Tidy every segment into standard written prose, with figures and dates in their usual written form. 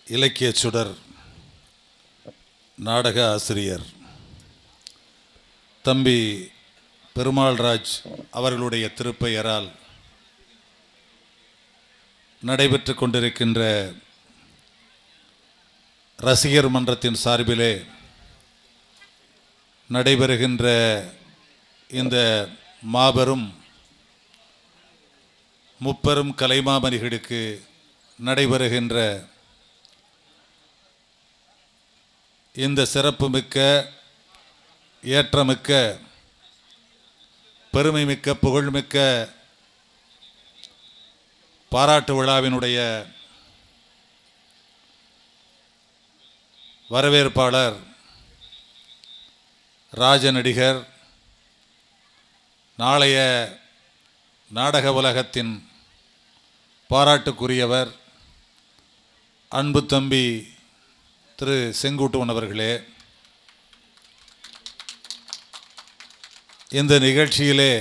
இலக்கிய சுடர் நாடக ஆசிரியர் தம்பி பெருமாள்ராஜ் அவர்களுடைய திருப்பெயரால் நடைபெற்று கொண்டிருக்கின்ற ரசிகர் மன்றத்தின் சார்பிலே நடைபெறுகின்ற இந்த மாபெரும் முப்பெரும் கலைமாமணிகளுக்கு நடைபெறுகின்ற இந்த சிறப்புமிக்க ஏற்றமிக்க பெருமைமிக்க புகழ்மிக்க பாராட்டு விழாவினுடைய வரவேற்பாளர் ராஜ நடிகர், நாளைய நாடக உலகத்தின் பாராட்டுக்குரியவர் அன்பு தம்பி திரு செங்குட்டுவன் அவர்களே, இந்த நிகழ்ச்சியிலே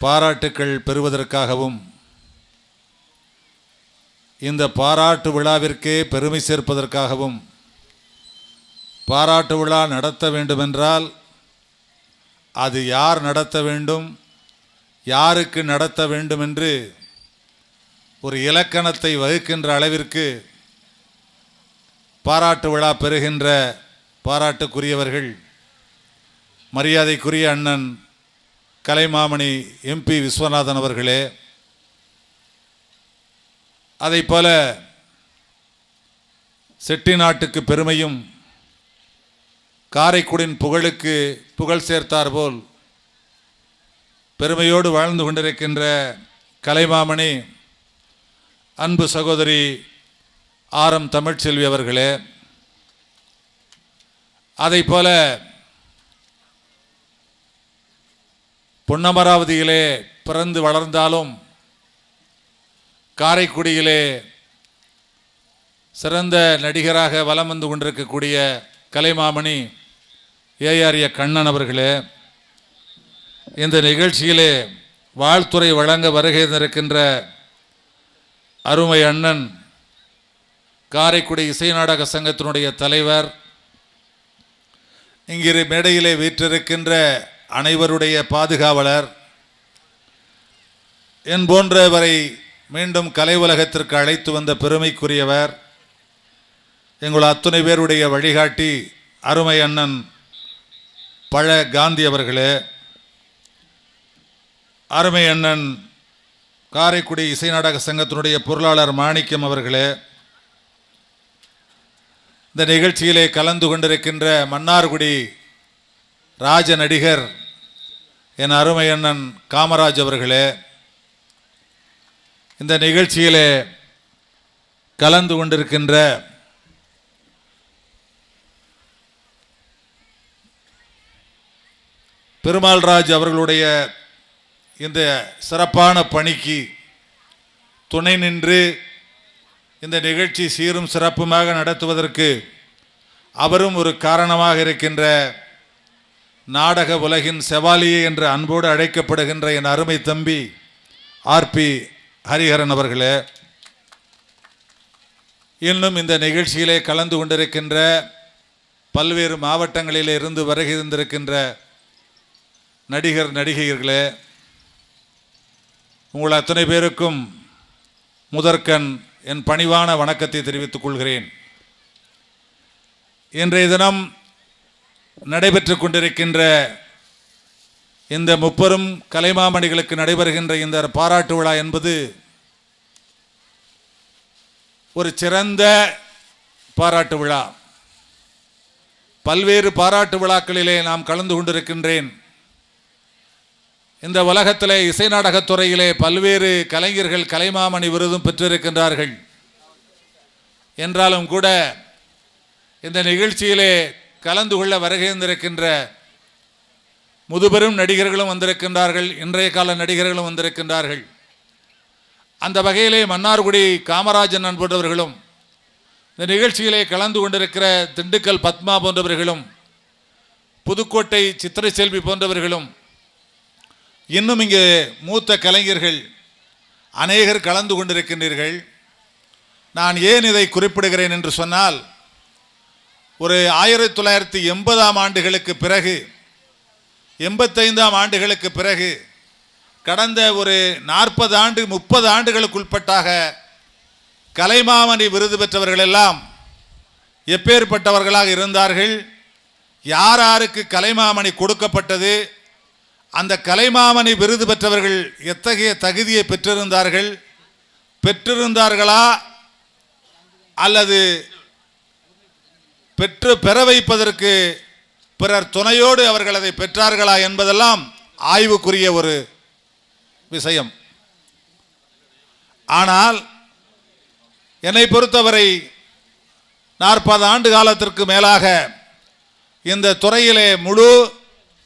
பாராட்டுக்கள் பெறுவதற்காகவும் இந்த பாராட்டு விழாவிற்கே பெருமை சேர்ப்பதற்காகவும் பாராட்டு விழா நடத்த வேண்டுமென்றால் அது யார் நடத்த வேண்டும், யாருக்கு நடத்த வேண்டும் என்று ஒரு இலக்கணத்தை வகுக்கின்ற அளவிற்கு பாராட்டு விழா பெறுகின்ற பாராட்டுக்குரியவர்கள் மரியாதைக்குரிய அண்ணன் கலைமாமணி எம்பி விஸ்வநாதன் அவர்களே, அதைப்போல செட்டிநாட்டுக்கு பெருமையும் காரைக்குடியின் புகழுக்கு புகழ் சேர்த்தார் போல் பெருமையோடு வாழ்ந்து கொண்டிருக்கின்ற கலைமாமணி அன்பு சகோதரி ஆரம் தமிழ்ச்செல்வி அவர்களே, அதைப்போல பொன்னமராவதியிலே பிறந்து வளர்ந்தாலும் காரைக்குடியிலே சிறந்த நடிகராக வலம் வந்து கொண்டிருக்கக்கூடிய கலைமாமணி ஏஆரிய கண்ணன் அவர்களே, இந்த நிகழ்ச்சியிலே வாழ்த்துறை வழங்க வருகை இருக்கின்ற அருமை அண்ணன் காரைக்குடி இசை நாடக சங்கத்தினுடைய தலைவர், இங்கிரு மேடையிலே வீற்றிருக்கின்ற அனைவருடைய பாதுகாவலர், என் போன்றவரை மீண்டும் கலை உலகத்திற்கு அழைத்து வந்த பெருமைக்குரியவர், எங்கள் அத்துணை பேருடைய வழிகாட்டி அருமை அண்ணன் பழ காந்தி அவர்களே, அருமை அண்ணன் காரைக்குடி இசை நாடக சங்கத்தினுடைய பொருளாளர் மாணிக்கம் அவர்களே, இந்த நிகழ்ச்சியிலே கலந்து கொண்டிருக்கின்ற மன்னார்குடி ராஜ நடிகர் என் அருமை அண்ணன் காமராஜ் அவர்களே, இந்த நிகழ்ச்சியிலே கலந்து கொண்டிருக்கின்ற பெருமாள்ராஜ் அவர்களுடைய இந்த சிறப்பான பணிக்கு துணை நின்று இந்த நிகழ்ச்சி சீரும் சிறப்புமாக நடத்துவதற்கு அவரும் ஒரு காரணமாக இருக்கின்ற நாடக உலகின் செவாலியே என்று அன்போடு அழைக்கப்படுகின்ற என் அருமை தம்பி ஆர்பி ஹரிஹரன் அவர்களே, இன்னும் இந்த நிகழ்ச்சியிலே கலந்து கொண்டிருக்கின்ற பல்வேறு மாவட்டங்களிலே இருந்து வருகை இருந்திருக்கின்ற நடிகர் நடிகைகளே, உங்கள் அத்தனை பேருக்கும் முதற்கண் என் பணிவான வணக்கத்தை தெரிவித்துக் கொள்கிறேன். இன்றைய தினம் நடைபெற்று கொண்டிருக்கின்ற இந்த முப்பெரும் கலைமாமணிகளுக்கு நடைபெறுகின்ற இந்த பாராட்டு விழா என்பது ஒரு சிறந்த பாராட்டு விழா. பல்வேறு பாராட்டு விழாக்களிலே நாம் கலந்து கொண்டிருக்கின்றேன். இந்த உலகத்திலே இசை நாடகத்துறையிலே பல்வேறு கலைஞர்கள் கலைமாமணி விருதும் பெற்றிருக்கின்றார்கள். என்றாலும் கூட இந்த நிகழ்ச்சியிலே கலந்து கொள்ள வருகின்றிருக்கின்ற முதுபெரும் நடிகர்களும் வந்திருக்கின்றார்கள், இன்றைய கால நடிகர்களும் வந்திருக்கின்றார்கள். அந்த வகையிலே மன்னார்குடி காமராஜன் போன்றவர்களும், இந்த நிகழ்ச்சியிலே கலந்து கொண்டிருக்கிற திண்டுக்கல் பத்மா போன்றவர்களும், புதுக்கோட்டை சித்திரை செல்வி போன்றவர்களும், இன்னும் இங்கே மூத்த கலைஞர்கள் அநேகர் கலந்து கொண்டிருக்கின்றீர்கள். நான் ஏன் இதை குறிப்பிடுகிறேன் என்று சொன்னால், ஒரு 1980ஆம் ஆண்டுகளுக்கு பிறகு 85ஆம் ஆண்டுகளுக்கு பிறகு கடந்த ஒரு 40 ஆண்டு 30 ஆண்டுகளுக்குட்பட்டாக கலைமாமணி விருது பெற்றவர்கள் எல்லாம் எப்பேற்பட்டவர்களாக இருந்தார்கள், யார் யாருக்கு கலைமாமணி கொடுக்கப்பட்டது, அந்த கலைமாமணி விருது பெற்றவர்கள் எத்தகைய தகுதியை பெற்றிருந்தார்களா அல்லது பெற வைப்பதற்கு பிறர் துணையோடு அவர்கள் அதை பெற்றார்களா என்பதெல்லாம் ஆய்வுக்குரிய ஒரு விஷயம். ஆனால் என்னை பொறுத்தவரை 40 ஆண்டு காலத்திற்கு மேலாக இந்த துறையிலே முழு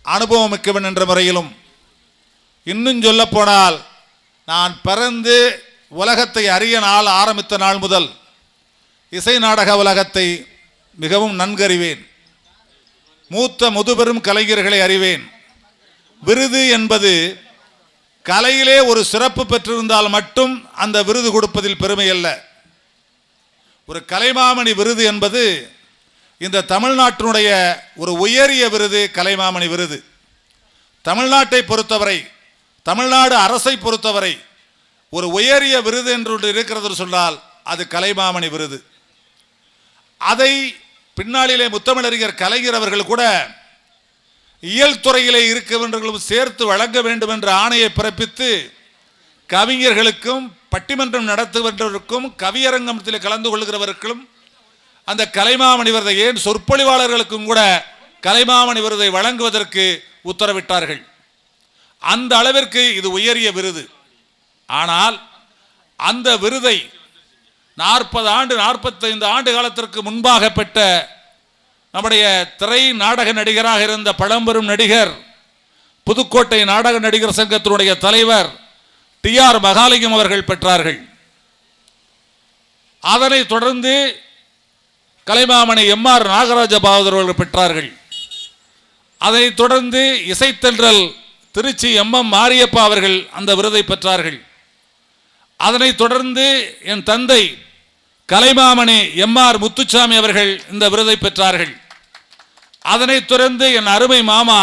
அனுபவம் மிக்கவன் என்ற முறையிலும், இன்னும் சொல்லப்போனால் நான் பிறந்து உலகத்தை அறிய நாள் ஆரம்பித்த நாள் முதல் இசை நாடக உலகத்தை மிகவும் நன்கறிவேன். மூத்த முதுபெரும் கலைஞர்களை அறிவேன். விருது என்பது கலையிலே ஒரு சிறப்பு பெற்றிருந்தால் மட்டும் அந்த விருது கொடுப்பதில் பெருமை அல்ல. ஒரு கலைமாமணி விருது என்பது இந்த தமிழ்நாட்டினுடைய ஒரு உயரிய விருது. கலைமாமணி விருது தமிழ்நாட்டை பொறுத்தவரை, தமிழ்நாடு அரசை பொறுத்தவரை ஒரு உயரிய விருது என்று இருக்கிறது சொன்னால் அது கலைமாமணி விருது. அதை பின்னாளிலே முத்தமிழறிஞர் கலைஞர் அவர்கள் கூட இயல் துறையிலே இருக்கவர்களும் சேர்த்து வழங்க வேண்டும் என்ற ஆணையை பிறப்பித்து கவிஞர்களுக்கும் பட்டிமன்றம் நடத்துகின்றவருக்கும் கவியரங்கத்தில் கலந்து கொள்கிறவர்களும் அந்த கலைமாமணி விருதை, ஏன் சொற்பொழிவாளர்களுக்கும் கூட கலைமாமணி விருதை வழங்குவதற்கு உத்தரவிட்டார்கள். அந்த அளவிற்கு இது உயரிய விருது. ஆனால் அந்த விருதை 40 ஆண்டு 45 ஆண்டு காலத்திற்கு முன்பாக பெற்ற நம்முடைய திரை நாடக நடிகராக இருந்த பழம்பெரும் நடிகர், புதுக்கோட்டை நாடக நடிகர் சங்கத்தினுடைய தலைவர் TR மகாலிங்கம் அவர்கள் பெற்றார்கள். அதனைத் தொடர்ந்து கலைமாமணி MR நாகராஜ பாகவதர் அவர்கள் பெற்றார்கள். அதைத் தொடர்ந்து இசைத்தென்றல் திருச்சி MM மாரியப்பா அவர்கள் அந்த விருதை பெற்றார்கள். அதனைத் தொடர்ந்து என் தந்தை கலைமாமணி MR முத்துசாமி அவர்கள் இந்த விருதை பெற்றார்கள். அதனைத் தொடர்ந்து என் அருமை மாமா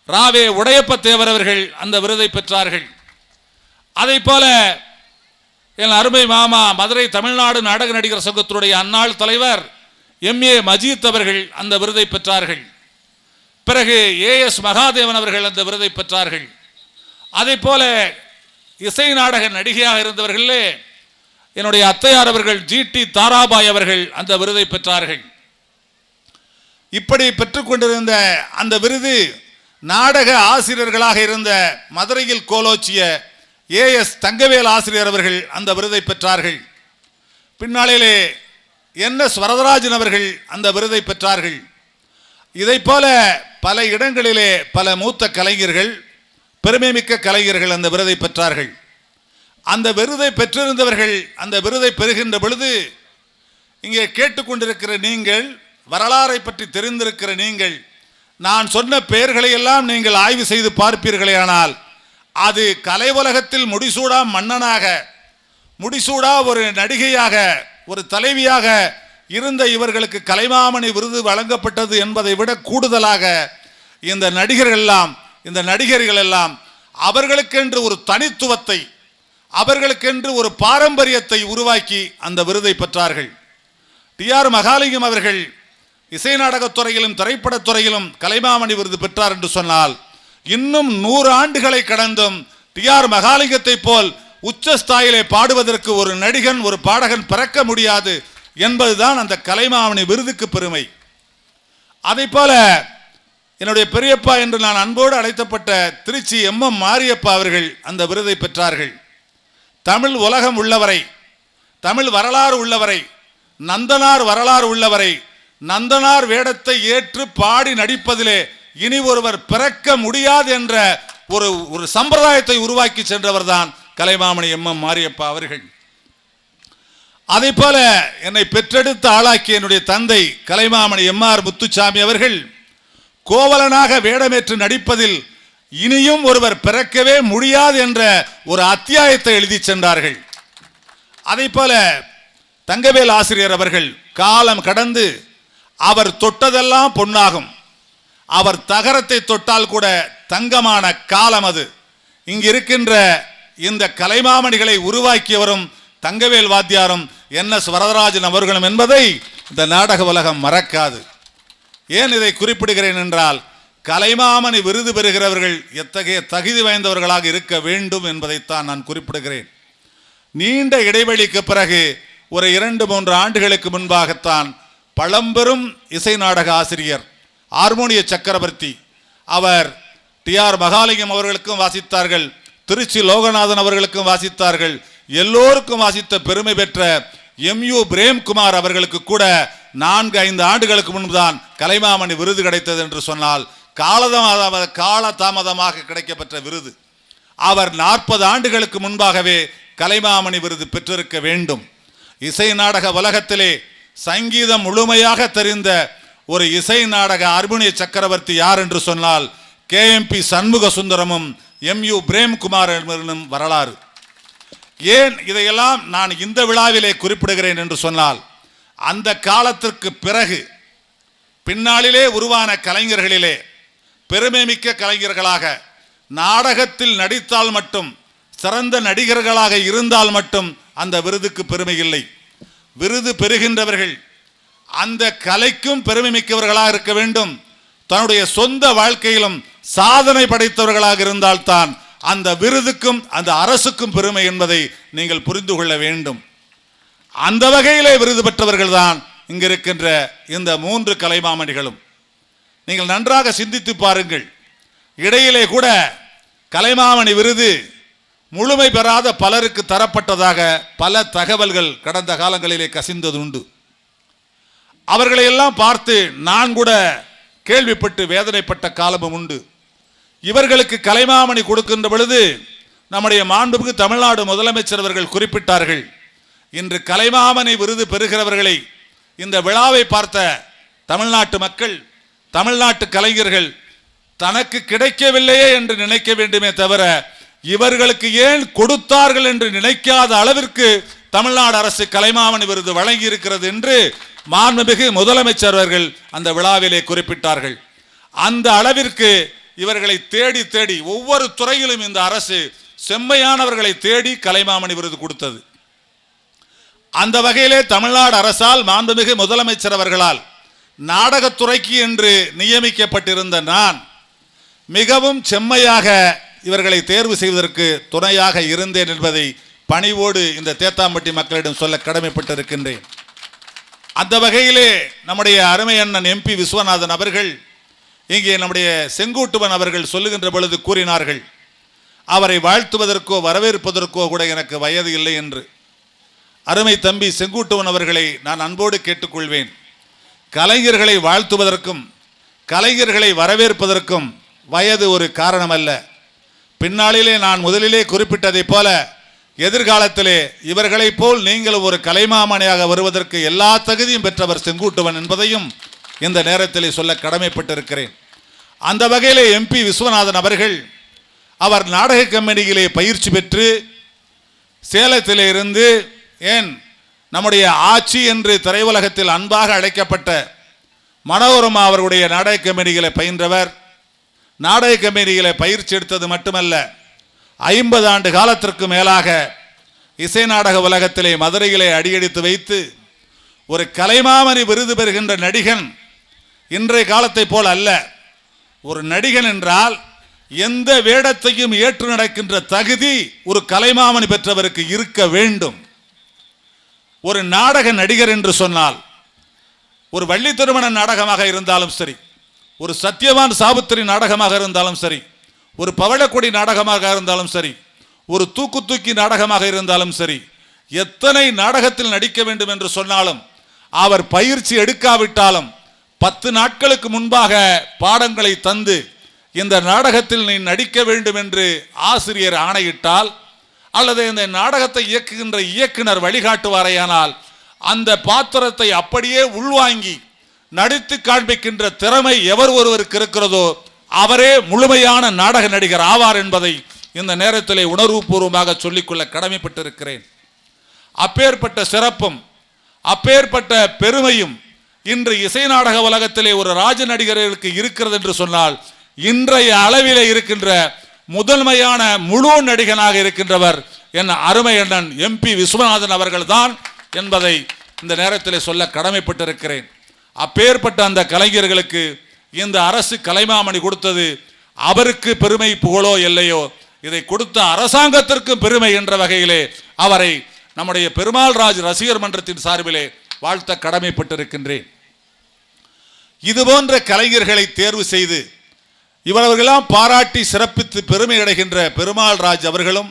ராவே உடையப்ப தேவர் அவர்கள் அந்த விருதை பெற்றார்கள். அதை போல என் அருமை மாமா மதுரை தமிழ்நாடு நாடக நடிகர் சங்கத்தினுடைய அன்னாள் தலைவர் MA மஜீத் அவர்கள் அந்த விருதை பெற்றார்கள். பிறகு AS மகாதேவன் அவர்கள் அந்த விருதை பெற்றார்கள். அதை போல இசை நாடக நடிகையாக இருந்தவர்களே என்னுடைய அத்தையார் அவர்கள் GT தாராபாய் அவர்கள் அந்த விருதை பெற்றார்கள். இப்படி பெற்றுக்கொண்டிருந்த அந்த விருது நாடக ஆசிரியர்களாக இருந்த மதுரையில் கோலோச்சிய AS தங்கவேல் ஆசிரியர் அவர்கள் அந்த விருதை பெற்றார்கள். பின்னாளிலே NS வரதராஜன் அவர்கள் அந்த விருதை பெற்றார்கள். இதை போல பல இடங்களிலே பல மூத்த கலைஞர்கள், பெருமைமிக்க கலைஞர்கள் அந்த விருதை பெற்றார்கள். அந்த விருதை பெற்றிருந்தவர்கள் அந்த விருதை பெறுகின்ற பொழுது இங்கே கேட்டுக்கொண்டிருக்கிற நீங்கள், வரலாறை பற்றி தெரிந்திருக்கிற நீங்கள், நான் சொன்ன பெயர்களை எல்லாம் நீங்கள் ஆய்வு செய்து பார்ப்பீர்களே, ஆனால் அது கலை உலகத்தில் முடிசூடா மன்னனாக, முடிசூடா ஒரு நடிகையாக, ஒரு தலைவியாக இருந்த இவர்களுக்கு கலைமாமணி விருது வழங்கப்பட்டது என்பதை விட கூடுதலாக இந்த நடிகர்கள் எல்லாம், இந்த நடிகர்கள் எல்லாம் அவர்களுக்கென்று ஒரு தனித்துவத்தை, அவர்களுக்கென்று ஒரு பாரம்பரியத்தை உருவாக்கி அந்த விருதை பெற்றார்கள். TR மகாலிங்கம் அவர்கள் இசை நாடகத்துறையிலும் திரைப்படத்துறையிலும் கலைமாமணி விருது பெற்றார் என்று சொன்னால், இன்னும் 100 ஆண்டுகளை கடந்தும் TR மகாலிங்கத்தை போல் உச்சஸ்தாயிலே பாடுவதற்கு ஒரு நடிகன், ஒரு பாடகன் பிறக்க முடியாது என்பதுதான் அந்த கலைமாமணி விருதுக்கு பெருமை. அதை போல என்னுடைய பெரியப்பா என்று நான் அன்போடு அழைக்கப்பட்ட திருச்சி MM மாரியப்பா அவர்கள் அந்த விருதை பெற்றார்கள். தமிழ் உலகம் உள்ளவரை, தமிழ் வரலாறு உள்ளவரை, நந்தனார் வரலாறு உள்ளவரை, நந்தனார் வேடத்தை ஏற்று பாடி நடிப்பதிலே இனி ஒருவர் பிறக்க முடியாது என்ற ஒரு சம்பிரதாயத்தை உருவாக்கி சென்றவர் தான் கலைமாமணி MM மாரியப்பா அவர்கள். அதை போல என்னை பெற்றெடுத்து ஆளாக்கிய என்னுடைய தந்தை கலைமாமணி MR முத்துசாமி அவர்கள் கோவலனாக வேடமேற்று நடிப்பதில் இனியும் ஒருவர் பிறக்கவே முடியாது என்ற ஒரு அத்தியாயத்தை எழுதி சென்றார்கள். அதை போல தங்கவேல் ஆசிரியர் அவர்கள் காலம் கடந்து அவர் தொட்டதெல்லாம் பொன்னாகும், அவர் தகரத்தை தொட்டால் கூட தங்கமான காலம் அது. இங்கு இருக்கின்ற இந்த கலைமாமணிகளை உருவாக்கியவரும் தங்கவேல் வாத்தியாரும் NS வரதராஜன் அவர்களும் என்பதை இந்த நாடக உலகம் மறக்காது. ஏன் இதை குறிப்பிடுகிறேன் என்றால், கலைமாமணி விருது பெறுகிறவர்கள் எத்தகைய தகுதி வாய்ந்தவர்களாக இருக்க வேண்டும் என்பதைத்தான் நான் குறிப்பிடுகிறேன். நீண்ட இடைவெளிக்கு பிறகு ஒரு 2-3 ஆண்டுகளுக்கு முன்பாகத்தான் பழம்பெரும் இசை நாடக ஆசிரியர் ஹார்மோனிய சக்கரவர்த்தி, அவர் TR மகாலிங்கம் அவர்களுக்கும் வாசித்தார்கள், திருச்சி லோகநாதன் அவர்களுக்கும் வாசித்தார்கள், எல்லோருக்கும் வாசித்த பெருமை பெற்ற MU பிரேம்குமார் அவர்களுக்கு கூட 4-5 ஆண்டுகளுக்கு முன்புதான் கலைமாமணி விருது கிடைத்தது என்று சொன்னால் காலதாமதமாக கிடைக்கப்பெற்ற விருது. அவர் 40 ஆண்டுகளுக்கு முன்பாகவே கலைமாமணி விருது பெற்றிருக்க வேண்டும். இசை நாடக உலகத்திலே சங்கீதம் முழுமையாக தெரிந்த ஒரு இசை நாடக ஹார்மோனிய சக்கரவர்த்தி யார் என்று சொன்னால் KMP சண்முக சுந்தரமும் MU பிரேம்குமார் என்பவர்களும் வரலாறு. ஏன் இதையெல்லாம் நான் இந்த விழாவிலே குறிப்பிடுகிறேன் என்று சொன்னால், அந்த காலத்திற்கு பிறகு பின்னாளிலே உருவான கலைஞர்களிலே பெருமைமிக்க கலைஞர்களாக, நாடகத்தில் நடித்தால் மட்டும், சிறந்த நடிகர்களாக இருந்தால் மட்டும் அந்த விருதுக்கு பெருமை இல்லை. விருது பெறுகின்றவர்கள் அந்த கலைக்கும் பெருமை மிக்கவர்களாக இருக்க வேண்டும். தன்னுடைய சொந்த வாழ்க்கையிலும் சாதனை படைத்தவர்களாக இருந்தால்தான் அந்த விருதுக்கும் அந்த அரசுக்கும் பெருமை என்பதை நீங்கள் புரிந்து கொள்ள வேண்டும். அந்த வகையிலே விருது பெற்றவர்கள் தான் இங்கு இருக்கின்ற இந்த 3 கலைமாமணிகளும். நீங்கள் நன்றாக சிந்தித்து பாருங்கள். இடையிலே கூட கலைமாமணி விருது முழுமை பெறாத பலருக்கு தரப்பட்டதாக பல தகவல்கள் கடந்த காலங்களிலே கசிந்தது உண்டு. அவர்களை எல்லாம் பார்த்து நான் கூட கேள்விப்பட்டு வேதனைப்பட்ட காலமும் உண்டு. இவர்களுக்கு கலைமாமணி கொடுக்கின்ற பொழுது நம்முடைய மாண்புமிகு தமிழ்நாடு முதலமைச்சர் அவர்கள் குறிப்பிட்டார்கள், இன்று கலைமாமணி விருது பெறுகிறவர்களை இந்த விழாவை பார்த்த தமிழ்நாட்டு மக்கள், தமிழ்நாட்டு கலைஞர்கள் தனக்கு கிடைக்கவில்லையே என்று நினைக்க வேண்டுமே தவிர இவர்களுக்கு ஏன் கொடுத்தார்கள் என்று நினைக்காத அளவிற்கு தமிழ்நாடு அரசு கலைமாமணி விருது வழங்கி இருக்கிறது என்று மாண்புமிகு முதலமைச்சர் அவர்கள் அந்த விழாவிலே குறிப்பிட்டார்கள். அந்த அளவிற்கு இவர்களை தேடி தேடி ஒவ்வொரு துறையிலும் இந்த அரசு செம்மையானவர்களை தேடி கலைமாமணி விருது கொடுத்தது. அந்த வகையிலே தமிழ்நாடு அரசால் மாண்புமிகு முதலமைச்சர் அவர்களால் நாடகத்துறைக்கு என்று நியமிக்கப்பட்டிருந்த நான் மிகவும் செம்மையாக இவர்களை தேர்வு செய்வதற்கு துணையாக இருந்தேன் என்பதை பணிவோடு இந்த தேத்தாம்பட்டி மக்களிடம் சொல்ல கடமைப்பட்டிருக்கின்றேன். அந்த வகையிலே நம்முடைய அருமை அண்ணன் MP விஸ்வநாதன் அவர்கள் இங்கே நம்முடைய செங்கோட்டுவன் அவர்கள் சொல்லுகின்ற பொழுது கூறினார்கள், அவரை வாழ்த்துவதற்கோ வரவேற்பதற்கோ கூட எனக்கு வயது இல்லை என்று. அருமை தம்பி செங்கோட்டுவன் அவர்களை நான் அன்போடு கேட்டுக்கொள்வேன். கலைஞர்களை வாழ்த்துவதற்கும் கலைஞர்களை வரவேற்பதற்கும் வயது ஒரு காரணம் அல்ல. பின்னாளிலே நான் முதலிலே குறிப்பிட்டதை போல எதிர்காலத்திலே இவர்களை போல் நீங்களும் ஒரு கலைமாமணியாக வருவதற்கு எல்லா தகுதியும் பெற்றவர் செங்கோட்டுவன் என்பதையும் இந்த நேரத்திலே சொல்ல கடமைப்பட்டிருக்கிறேன். அந்த வகையிலே MP விஸ்வநாதன் அவர்கள் அவர் நாடக கம்பெனியிலே பயிற்சி பெற்று சேலத்திலே இருந்து, ஏன் நம்முடைய ஆட்சி என்று திரையுலகத்தில் அன்பாக அழைக்கப்பட்ட மனோரமா அவர்களுடைய நாடக கம்பெனிகளை பயின்றவர். நாடக கம்பெனிகளை பயிற்சி எடுத்தது மட்டுமல்ல, 50 ஆண்டு காலத்திற்கு மேலாக இசை நாடக உலகத்திலே மதுரையிலே அடியெடுத்து வைத்து ஒரு கலைமாமணி விருது பெறுகின்ற நடிகன் இன்றைய காலத்தை போல் அல்ல. ஒரு நடிகன் என்றால் எந்த வேடத்தையும் ஏற்று நடக்கின்ற தகுதி ஒரு கலைமாமணி பெற்றவருக்கு இருக்க வேண்டும். ஒரு நாடக நடிகர் என்று சொன்னால், ஒரு வள்ளி திருமண நாடகமாக இருந்தாலும் சரி, ஒரு சத்யவான் சாவித்திரி நாடகமாக இருந்தாலும் சரி, ஒரு பவளக்கொடி நாடகமாக இருந்தாலும் சரி, ஒரு தூக்கு தூக்கி நாடகமாக இருந்தாலும் சரி, எத்தனை நாடகத்தில் நடிக்க வேண்டும் என்று சொன்னாலும் அவர் பயிற்சி எடுக்காவிட்டாலும் 10 நாட்களுக்கு முன்பாக பாடங்களை தந்து இந்த நாடகத்தில் நீ நடிக்க வேண்டும் என்று ஆசிரியர் ஆணையிட்டால், அல்லது இந்த நாடகத்தை இயக்குகின்ற இயக்குனர் வழிகாட்டுவாரையானால், அந்த பாத்திரத்தை அப்படியே உள்வாங்கி நடித்து காண்பிக்கின்ற திறமை எவர் ஒருவருக்கு இருக்கிறதோ அவரே முழுமையான நாடக நடிகர் ஆவார் என்பதை இந்த நேரத்திலே உணர்வுபூர்வமாக சொல்லிக்கொள்ள கடமைப்பட்டிருக்கிறேன். அப்பேற்பட்ட சிறப்பும் அப்பேற்பட்ட பெருமையும் இன்று இசை நாடக உலகத்திலே ஒரு ராஜ நடிகர்களுக்கு இருக்கிறது என்று சொன்னால் இன்றைய அளவிலே இருக்கின்ற முதன்மையான முழு நடிகனாக இருக்கின்றவர் என் அருமை அண்ணன் MP விஸ்வநாதன் அவர்கள் தான் என்பதை இந்த நேரத்தில் சொல்ல கடமைப்பட்டிருக்கிறேன். அப்பேற்பட்ட அந்த கலைஞர்களுக்கு இந்த அரசு கலைமாமணி கொடுத்தது அவருக்கு பெருமை புகழோ இல்லையோ, இதை கொடுத்த அரசாங்கத்திற்கு பெருமை என்ற வகையிலே அவரை நம்முடைய பெருமாள் ராஜ் ரசிகர் மன்றத்தின் சார்பிலே வாழ்த்த கடமைப்பட்டிருக்கின்றேன். இதுபோன்ற கலைஞர்களை தேர்வு செய்து இவர்களெல்லாம் பாராட்டி சிறப்பித்து பெருமை அடைகின்ற பெருமாள் ராஜ் அவர்களும்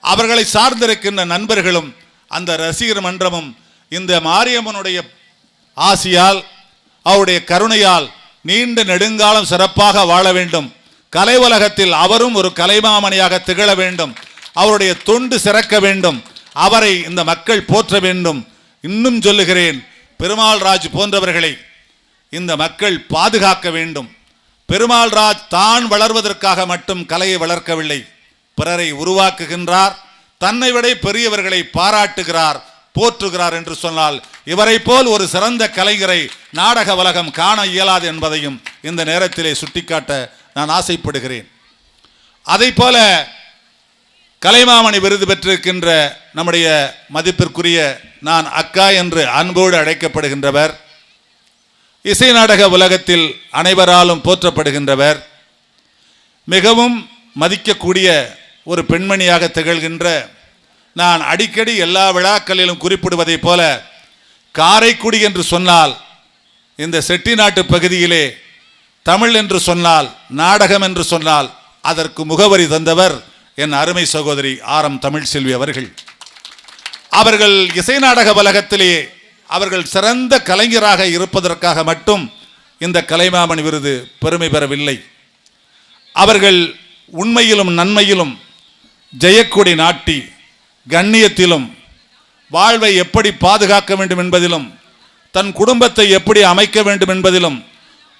அவர்களை சார்ந்திருக்கின்ற நண்பர்களும் அந்த ரசிகர் மன்றமும் இந்த மாரியம்மனுடைய ஆசியால் அவருடைய கருணையால் நீண்ட நெடுங்காலம் சிறப்பாக வாழ வேண்டும். கலை உலகத்தில் அவரும் ஒரு கலைமாமணியாக திகழ வேண்டும். அவருடைய தொண்டு சிறக்க வேண்டும். அவரை இந்த மக்கள் போற்ற வேண்டும். இன்னும் சொல்லுகிறேன், பெருமாள் ராஜ் போன்றவர்களை இந்த மக்கள் பாதுகாக்க வேண்டும். பெருமாள் ராஜ் தான் வளர்வதற்காக மட்டும் கலையை வளர்க்கவில்லை, பிறரை உருவாக்குகின்றார். தன்னை விட பெரியவர்களை பாராட்டுகிறார், போற்றுகிறார் என்று சொன்னால் இவரை போல் ஒரு சிறந்த கலைஞரை நாடக உலகம் காண இயலாது என்பதையும் இந்த நேரத்திலே சுட்டிக்காட்ட நான் ஆசைப்படுகிறேன். அதை போல கலைமாமணி விருது பெற்றிருக்கின்ற நம்முடைய மதிப்பிற்குரிய நான் அக்கா என்று அன்போடு அழைக்கப்படுகின்றவர், இசை நாடக உலகத்தில் அனைவராலும் போற்றப்படுகின்றவர், மிகவும் மதிக்கக்கூடிய ஒரு பெண்மணியாக திகழ்கின்ற, நான் அடிக்கடி எல்லா விழாக்களிலும் குறிப்பிடுவதை போல காரைக்குடி என்று சொன்னால் இந்த செட்டிநாட்டு பகுதியிலே தமிழ் என்று சொன்னால் நாடகம் என்று சொன்னால் அதற்கு முகவரி தந்தவர் என் அருமை சகோதரி RM தமிழ்செல்வி அவர்கள். அவர்கள் இசை நாடக உலகத்திலே அவர்கள் சிறந்த கலைஞராக இருப்பதற்காக மட்டும் இந்த கலைமாமணி விருது பெருமை பெறவில்லை. அவர்கள் உண்மையிலும் நன்மையிலும் ஜெயக்கொடி நாட்டி கண்ணியத்திலும் வாழ்வை எப்படி பாதுகாக்க வேண்டும் என்பதிலும் தன் குடும்பத்தை எப்படி அமைக்க வேண்டும் என்பதிலும்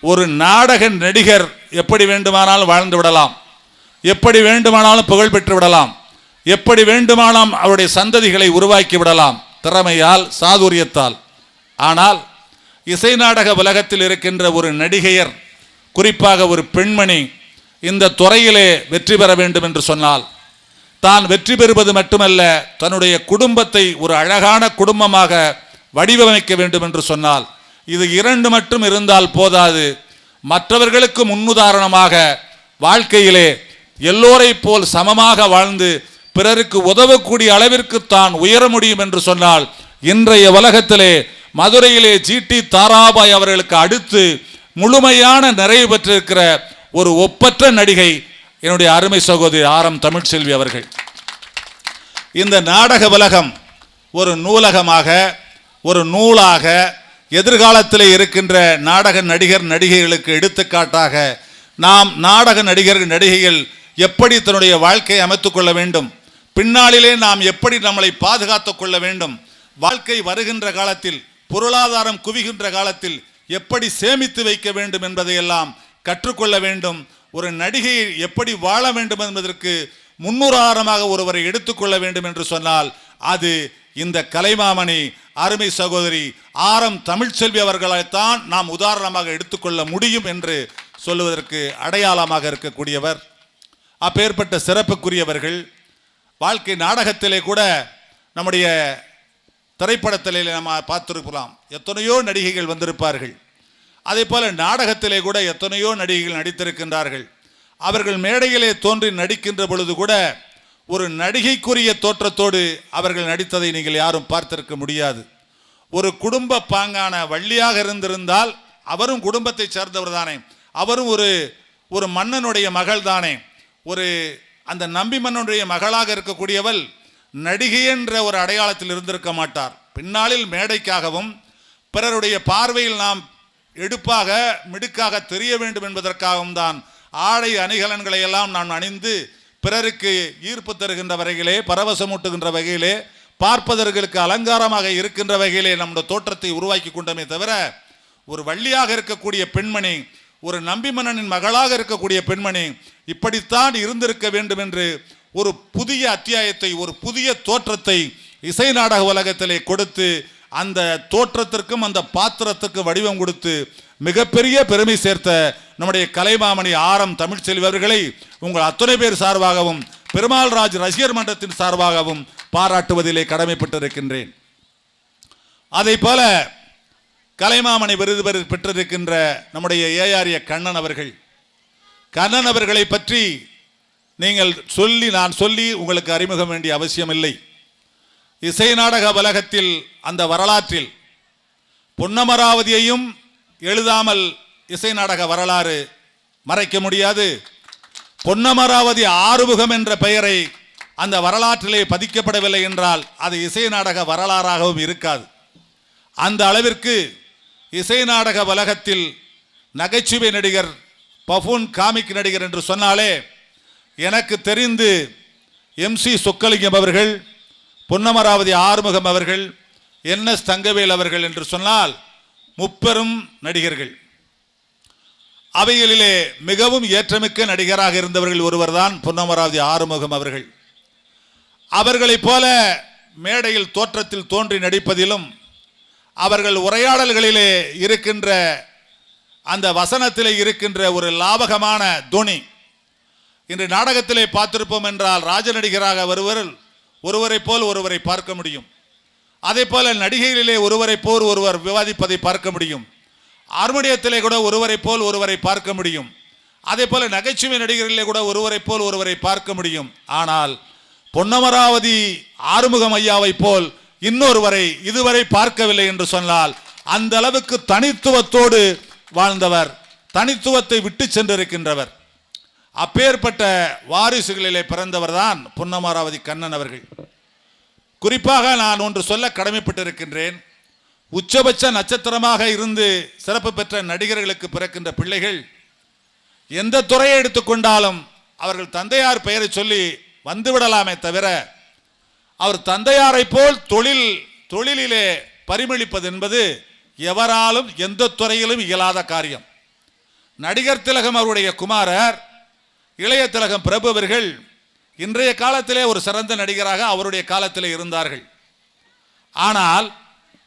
ஒரு நாடக நடிகர் எப்படி வேண்டுமானாலும் வாழ்ந்து விடலாம், எப்படி வேண்டுமானாலும் புகழ் பெற்று விடலாம், எப்படி வேண்டுமானாலும் அவருடைய சந்ததிகளை உருவாக்கி விடலாம் திறமையால் சாதுரியத்தால். ஆனால் இசை நாடக உலகத்தில் இருக்கின்ற ஒரு நடிகையர், குறிப்பாக ஒரு பெண்மணி இந்த துறையிலே வெற்றி பெற வேண்டும் என்று சொன்னால் தான் வெற்றி பெறுவது மட்டுமல்ல, தன்னுடைய குடும்பத்தை ஒரு அழகான குடும்பமாக வடிவமைக்க வேண்டும் என்று சொன்னால் இது இரண்டு மட்டும் இருந்தால் போதாது. மற்றவர்களுக்கு முன்னுதாரணமாக வாழ்க்கையிலே எல்லோரை போல் சமமாக வாழ்ந்து பிறருக்கு உதவக்கூடிய அளவிற்கு தான் உயர முடியும் என்று சொன்னால் இன்றைய உலகத்திலே மதுரையிலே GT தாராபாய் அவர்களுக்கு அடுத்து முழுமையான நிறைவு பெற்றிருக்கிற ஒரு ஒப்பற்ற நடிகை என்னுடைய அருமை சகோதரி RM தமிழ்செல்வி அவர்கள். இந்த நாடக உலகம் ஒரு நூலகமாக, ஒரு நூலாக, எதிர்காலத்தில் இருக்கின்ற நாடக நடிகர் நடிகைகளுக்கு எடுத்துக்காட்டாக நாம் நாடக நடிகர்கள் நடிகைகள் எப்படி தன்னுடைய வாழ்க்கையை அமைத்துக் கொள்ள வேண்டும், பின்னாளிலே நாம் எப்படி நம்மளை பாதுகாத்துக் கொள்ள வேண்டும், வாழ்க்கை வருகின்ற காலத்தில் பொருளாதாரம் குவிகின்ற காலத்தில் எப்படி சேமித்து வைக்க வேண்டும் என்பதையெல்லாம் கற்றுக்கொள்ள வேண்டும். ஒரு நடிகை எப்படி வாழ வேண்டும் என்பதற்கு முன்னுதாரணமாக ஒருவரை எடுத்துக்கொள்ள வேண்டும் என்று சொன்னால் அது இந்த கலைமாமணி அருமை சகோதரி RM தமிழ்செல்வி அவர்களைத்தான் நாம் உதாரணமாக எடுத்துக்கொள்ள முடியும் என்று சொல்லுவதற்கு அடையாளமாக இருக்கக்கூடியவர். அப்பேற்பட்ட சிறப்புக்குரியவர்கள். வாழ்க்கை நாடகத்திலே கூட நம்முடைய திரைப்படத்திலே நம்ம பார்த்திருக்கலாம், எத்தனையோ நடிகைகள் வந்திருப்பார்கள். அதே போல நாடகத்திலே கூட எத்தனையோ நடிகைகள் நடித்திருக்கின்றார்கள். அவர்கள் மேடையிலே தோன்றி நடிக்கின்ற பொழுது கூட ஒரு நடிகைக்குரிய தோற்றத்தோடு அவர்கள் நடித்ததை நீங்கள் யாரும் பார்த்திருக்க முடியாது. ஒரு குடும்ப பாங்கான வள்ளியாக இருந்திருந்தால் அவரும் குடும்பத்தை சேர்ந்தவர் தானே, அவரும் ஒரு மன்னனுடைய மகள் தானே, ஒரு அந்த நம்பி மன்னனுடைய மகளாக இருக்கக்கூடியவள் நடிகை என்ற ஒரு அடையாளத்தில் இருந்திருக்க மாட்டார். பின்னாளில் மேடைக்காகவும் பிறருடைய பார்வையில் நாம் எடுப்பாக மிடுக்காக தெரிய வேண்டும் என்பதற்காகவும் தான் ஆடை அணிகலன்களை எல்லாம் நான் அணிந்து பிறருக்கு ஈர்ப்பு தருகின்ற வகையிலே, பரவசமூட்டுகின்ற வகையிலே, பார்ப்பதற்கு அலங்காரமாக இருக்கின்ற வகையிலே நம்முடைய தோற்றத்தை உருவாக்கி கொண்டமே தவிர ஒரு வள்ளியாக இருக்கக்கூடிய பெண்மணி, ஒரு நம்பி மன்னனின் மகளாக இருக்கக்கூடிய பெண்மணி இப்படித்தான் இருந்திருக்க வேண்டும் என்று ஒரு புதிய அத்தியாயத்தை, ஒரு புதிய தோற்றத்தை இசை நாடக உலகத்திலே கொடுத்து அந்த தோற்றத்திற்கும் அந்த பாத்திரத்துக்கு வடிவம் கொடுத்து மிகப்பெரிய பெருமை சேர்த்த நம்முடைய கலைமாமணி ஆரம் தமிழ்ச்செல்வி அவர்களை உங்கள் அத்தனை பேர் சார்பாகவும் பெருமாள் ராஜ் ரசிகர் மன்றத்தின் சார்பாகவும் பாராட்டுவதிலே கடமைப்பட்டிருக்கின்றேன். அதை போல கலைமாமணி விருது பெற்றிருக்கின்ற நம்முடைய ஏஆரிய கண்ணன் அவர்களை பற்றி நீங்கள் நான் சொல்லி உங்களுக்கு அறிமுகம் வேண்டிய அவசியம் இல்லை. இசை நாடக உலகத்தில் அந்த வரலாற்றில் பொன்னமராவதியையும் எழுதாமல் இசை நாடக வரலாறு மறைக்க முடியாது. பொன்னமராவதி ஆறுமுகம் என்ற பெயரை அந்த வரலாற்றிலே பதிக்கப்படவில்லை என்றால் அது இசை நாடக வரலாறாகவும் இருக்காது. அந்த அளவிற்கு இசை நாடக உலகத்தில் நகைச்சுவை நடிகர், பஃபூன் காமிக் நடிகர் என்று சொன்னாலே எனக்கு தெரிந்து MC சொக்கலிங்கம் அவர்கள், பொன்னமராவதி ஆறுமுகம் அவர்கள், NS தங்கவேல் அவர்கள் என்று சொன்னால் முப்பெரும் நடிகர்கள். அவைகளிலே மிகவும் ஏற்றமிக்க நடிகராக இருந்தவர்கள் ஒருவர்தான் பொன்னமராவதி ஆறுமுகம் அவர்கள். அவர்களைப் போல மேடையில் தோற்றத்தில் தோன்றி நடிப்பதிலும் அவர்கள் உரையாடல்களிலே இருக்கின்ற அந்த வசனத்திலே இருக்கின்ற ஒரு லாபகமான துணி இன்று நாடகத்திலே பார்த்திருப்போம் என்றால் ராஜ நடிகராக ஒருவரை போல் ஒருவரை பார்க்க முடியும். அதே போல நடிகைகளிலே ஒருவரை போல் ஒருவர் விவாதிப்பதை பார்க்க முடியும். ஹார்மோனியத்திலே கூட ஒருவரை போல் ஒருவரை பார்க்க முடியும். அதே போல நகைச்சுவை நடிகர்களிலே கூட ஒருவரை போல் ஒருவரை பார்க்க முடியும். ஆனால் பொன்னமராவதி ஆறுமுகம் ஐயாவை போல் இன்னொருவரை இதுவரை பார்க்கவில்லை என்று சொன்னால் அந்த அளவுக்கு தனித்துவத்தோடு வாழ்ந்தவர், தனித்துவத்தை விட்டு சென்றிருக்கின்றவர். அப்பேற்பட்ட வாரிசுகளிலே பிறந்தவர் தான் பொன்னமராவதி கண்ணன் அவர்கள். குறிப்பாக நான் ஒன்று சொல்ல கடமைப்பட்டிருக்கின்றேன். உச்சபட்ச நட்சத்திரமாக இருந்து சிறப்பு பெற்ற நடிகர்களுக்கு பிறக்கின்ற பிள்ளைகள் எந்த துறையை எடுத்துக்கொண்டாலும் அவர்கள் தந்தையார் பெயரை சொல்லி வந்துவிடலாமே தவிர அவர் தந்தையாரை போல் தொழிலிலே பரிமளிப்பது என்பது எவராலும் எந்த துறையிலும் இயலாத காரியம். நடிகர் திலகம் அவருடைய குமாரர் இளைய திலகம் பிரபு அவர்கள் இன்றைய காலத்திலே ஒரு சிறந்த நடிகராக அவருடைய காலத்திலே இருந்தார்கள். ஆனால்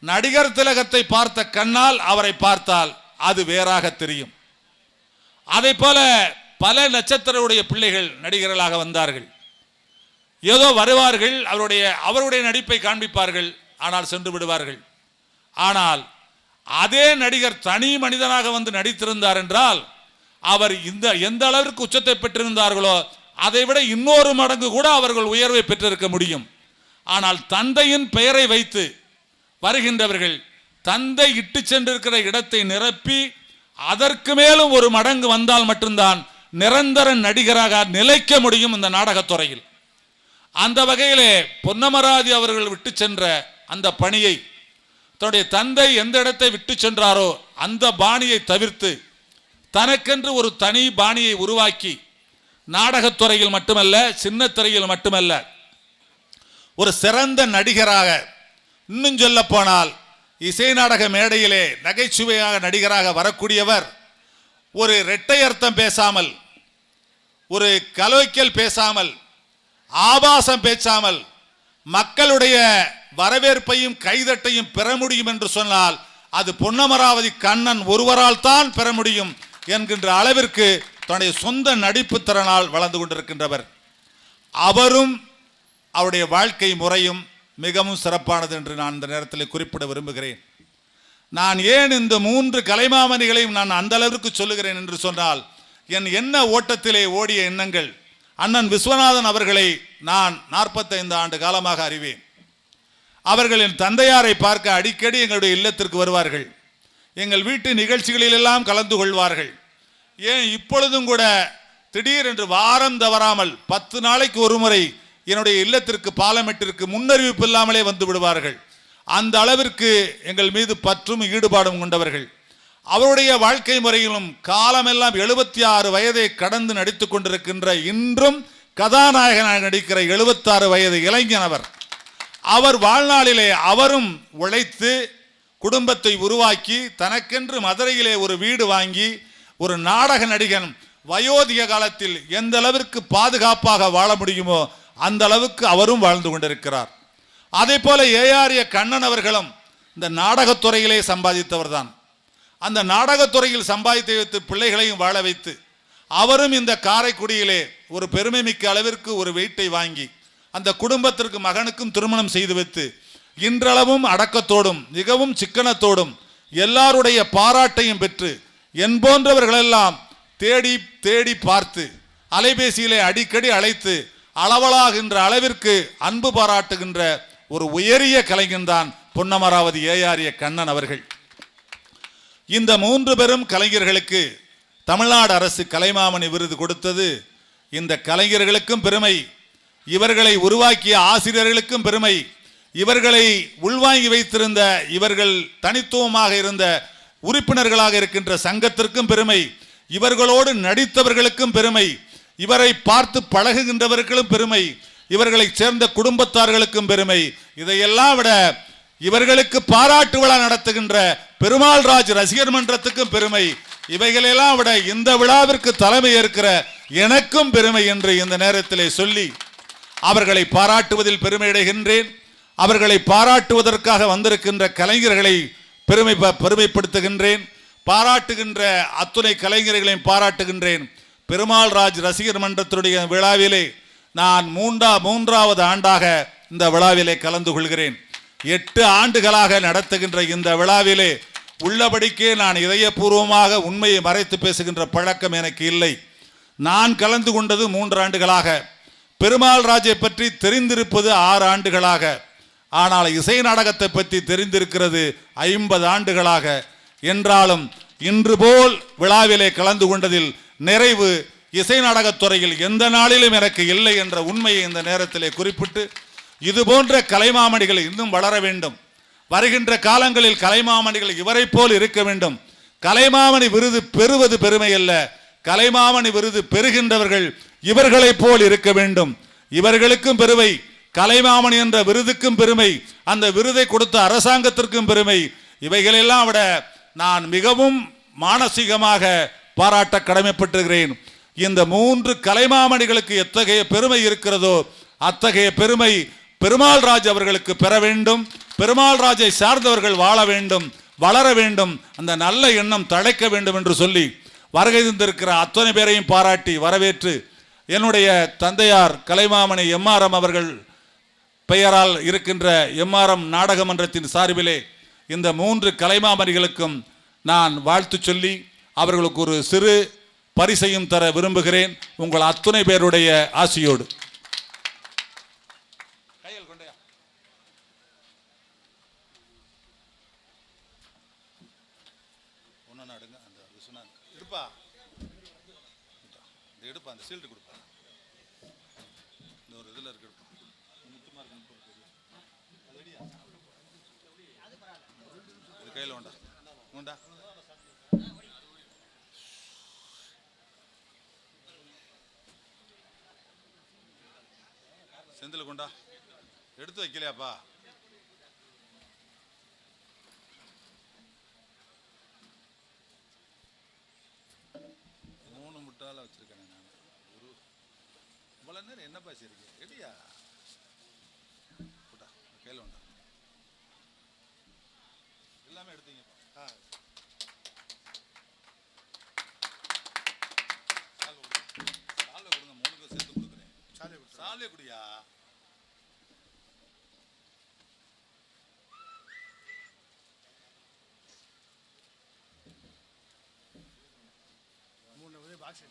நடிகர் திலகத்தை பார்த்த கண்ணால் அவரை பார்த்தால் அது வேறாக தெரியும். அதை போல பல நட்சத்திரருடைய பிள்ளைகள் நடிகர்களாக வந்தார்கள். ஏதோ வருவார்கள், அவருடைய நடிப்பை காண்பிப்பார்கள், ஆனால் சென்று விடுவார்கள். ஆனால் அதே நடிகர் தனி மனிதனாக வந்து நடித்திருந்தார் என்றால் அவர் எந்த அளவிற்கு உச்சத்தை பெற்றிருந்தார்களோ அதை விட இன்னொரு மடங்கு கூட அவர்கள் உயர்வை பெற்றிருக்க முடியும். ஆனால் தந்தையின் பெயரை வைத்து வருகின்றவர்கள் தந்தை இட்டு சென்றிருக்கிற இடத்தை நிரப்பி அதற்கு மேலும் ஒரு மடங்கு வந்தால் மட்டும்தான் நிரந்தர நடிகராக நிலைக்க முடியும் இந்த நாடகத்துறையில். அந்த வகையிலே பொன்னமராவதி அவர்கள் விட்டு சென்ற அந்த பணியை தன்னுடைய தந்தை எந்த இடத்தை விட்டு சென்றாரோ அந்த பாணியை தவிர்த்து தனக்கென்று ஒரு தனி பாணியை உருவாக்கி நாடகத்துறையில் மட்டுமல்ல, சின்ன திரையில் மட்டுமல்ல, ஒரு சிறந்த நடிகராக, இன்னும் சொல்ல போனால் இசை நாடக மேடையிலே நகைச்சுவையாக நடிகராக வரக்கூடியவர் ஒரு இரட்டை அர்த்தம் பேசாமல், ஒரு கலோக்கியல் பேசாமல், ஆபாசம் பேசாமல் மக்களுடைய வரவேற்பையும் கைதட்டையும் பெற முடியும் என்று சொன்னால் அது பொன்னமராவதி கண்ணன் ஒருவரால் தான் பெற முடியும் என்கின்ற அளவிற்கு தன்னுடைய சொந்த நடிப்பு திறனால் வளர்ந்து கொண்டிருக்கின்றவர். அவரும் அவருடைய வாழ்க்கை முறையும் மிகவும் சிறப்பானது என்று நான் இந்த நேரத்தில் குறிப்பிட விரும்புகிறேன். நான் ஏன் இந்த 3 கலைமாமணிகளையும் நான் அந்த அளவிற்கு சொல்லுகிறேன் என்று சொன்னால் என் எண்ண ஓட்டத்திலே ஓடிய எண்ணங்கள். அண்ணன் விஸ்வநாதன் அவர்களை நான் 45 ஆண்டு காலமாக அறிவேன். அவர்கள் என் தந்தையாரை பார்க்க அடிக்கடி எங்களுடைய இல்லத்திற்கு வருவார்கள். எங்கள் வீட்டு நிகழ்ச்சிகளில் எல்லாம் கலந்து கொள்வார்கள். ஏன் இப்பொழுதும் கூட திடீரென்று வாரம் தவறாமல் 10 நாளைக்கு ஒரு முறை என்னுடைய இல்லத்திற்கு பாலமெட்டிற்கு முன்னறிவிப்பு இல்லாமலே வந்து விடுவார்கள். அந்த அளவிற்கு எங்கள் மீது பற்றும் ஈடுபாடும் கொண்டவர்கள். அவருடைய வாழ்க்கை முறையிலும் காலமெல்லாம் 76 வயதை கடந்து நடித்துக் கொண்டிருக்கின்ற இன்றும் கதாநாயகனாக நடிக்கிற 76 வயது இளைஞனவர். அவர் வாழ்நாளிலே அவரும் உழைத்து குடும்பத்தை உருவாக்கி தனக்கென்று மதுரையிலே ஒரு வீடு வாங்கி ஒரு நாடக நடிகன் வயோதிக காலத்தில் எந்த அளவிற்கு பாதுகாப்பாக வாழ முடியுமோ அந்த அளவுக்கு அவரும் வாழ்ந்து கொண்டிருக்கிறார். அதே போல ஏஆரிய கண்ணன் அவர்களும் இந்த நாடகத்துறையிலே சம்பாதித்தவர் தான். அந்த நாடகத்துறையில் சம்பாதித்து வைத்து பிள்ளைகளையும் வாழ வைத்து அவரும் இந்த காரைக்குடியிலே ஒரு பெருமை மிக்க அளவிற்கு ஒரு வீட்டை வாங்கி அந்த குடும்பத்திற்கு மகனுக்கும் திருமணம் செய்து வைத்து இன்றளவும் அடக்கத்தோடும் மிகவும் சிக்கனத்தோடும் எல்லாருடைய பாராட்டையும் பெற்று என் போன்றவர்களெல்லாம் தேடி தேடி பார்த்து அலைபேசியிலே அடிக்கடி அழைத்து அளவலாகின்ற அளவிற்கு அன்பு பாராட்டுகின்ற ஒரு உயரிய கலைஞன்தான் பொன்னமராவதி ஏஆரிய கண்ணன் அவர்கள். இந்த 3 பெரும் கலைஞர்களுக்கு தமிழ்நாடு அரசு கலைமாமணி விருது கொடுத்தது இந்த கலைஞர்களுக்கும் பெருமை, இவர்களை உருவாக்கிய ஆசிரியர்களுக்கும் பெருமை, இவர்களை உள்வாங்கி வைத்திருந்த இவர்கள் தனித்துவமாக இருந்த உறுப்பினர்களாக இருக்கின்ற சங்கத்திற்கும் பெருமை, இவர்களோடு நடித்தவர்களுக்கும் பெருமை, இவரை பார்த்து பழகுகின்றவர்களும் பெருமை, இவர்களை சேர்ந்த குடும்பத்தார்களுக்கும் பெருமை. இதையெல்லாம் விட இவர்களுக்கு பாராட்டு விழா நடத்துகின்ற பெருமாள் ராஜ் ரசிகர் மன்றத்துக்கும் பெருமை. இவைகளெல்லாம் விட இந்த விழாவிற்கு தலைமை ஏற்கிற எனக்கும் பெருமை என்று இந்த நேரத்திலே சொல்லி அவர்களை பாராட்டுவதில் பெருமையடைகின்றேன். அவர்களை பாராட்டுவதற்காக வந்திருக்கின்ற கலைஞர்களை பெருமைப்படுத்துகின்றேன். பாராட்டுகின்ற அத்துணை கலைஞர்களையும் பாராட்டுகின்றேன். பெருமாள் ராஜ் ரசிகர் மன்றத்துடைய விழாவிலே நான் மூன்றாவது ஆண்டாக இந்த விழாவிலே கலந்து கொள்கிறேன். 8 ஆண்டுகளாக நடத்துகின்ற இந்த விழாவிலே உள்ளபடிக்கே நான் இதயபூர்வமாக உண்மையை மறைத்து பேசுகின்ற பழக்கம் எனக்கு இல்லை. நான் கலந்து கொண்டது 3 ஆண்டுகளாக, பெருமாள் ராஜை பற்றி தெரிந்திருப்பது 6 ஆண்டுகளாக, ஆனால் இசை நாடகத்தை பற்றி தெரிந்திருக்கிறது 50 ஆண்டுகளாக. என்றாலும் இன்று போல் விழாவிலே கலந்து கொண்டதில் நிறைவு இசை நாடகத்துறையில் எந்த நாளிலும் எனக்கு இல்லை என்ற உண்மையை இந்த நேரத்திலே குறிப்பிட்டு, இது போன்ற கலைமாமணிகள் இன்னும் வளர வேண்டும். வருகின்ற காலங்களில் கலைமாமணிகள் இவரை போல் இருக்க வேண்டும். கலைமாமணி விருது பெறுவது பெருமை அல்ல, கலைமாமணி விருது பெறுகின்றவர்கள் இவர்களை போல் இருக்க வேண்டும். இவர்களுக்கும் பெருமை, கலைமாமணி என்ற விருதுக்கும் பெருமை, அந்த விருதை கொடுத்த அரசாங்கத்திற்கும் பெருமை. இவைகளெல்லாம் விட நான் மிகவும் மானசீகமாக பாராட்ட கடமைப்பட்டிருக்கிறேன். இந்த 3 கலைமாமணிகளுக்கு எத்தகைய பெருமை இருக்கிறதோ அத்தகைய பெருமை பெருமாள் ராஜ் அவர்களுக்கு பெற வேண்டும். பெருமாள் ராஜை சார்ந்தவர்கள் வாழ வேண்டும், வளர வேண்டும், அந்த நல்ல எண்ணம் தழைக்க வேண்டும் என்று சொல்லி வருகை தந்திருக்கிற அத்தனை பேரையும் பாராட்டி வரவேற்று என்னுடைய தந்தையார் கலைமாமணி எம்ஆர்எம் அவர்கள் பெயரால் இருக்கின்ற எம்ஆர்எம் நாடக மன்றத்தின் சார்பிலே இந்த 3 கலைமாமணிகளுக்கும் நான் வாழ்த்து சொல்லி அவர்களுக்கு ஒரு சிறு பரிசையும் தர விரும்புகிறேன். உங்கள் அத்துணை பேருடைய ஆசியோடு. எடுப்பா அந்த சீல்டு கொடுப்பா, இந்த ஒரு இதில் இருக்கு, இது கையில் உண்டா உண்டா செந்தில் கொண்டா, எடுத்து வைக்கலையாப்பா? முட்டால வச்சிருக்கேன் நான். ஒரு இவ்வளோ நேரம் என்ன பேசியிருக்கேன்? எப்படியா போட்டா கையில் வேண்டாம், எல்லாமே எடுத்தீங்கப்பா. சாலை கொடுங்க, 3 சேர்த்து கொடுக்குறேன். சாலை குடியா. பாக்ஸ்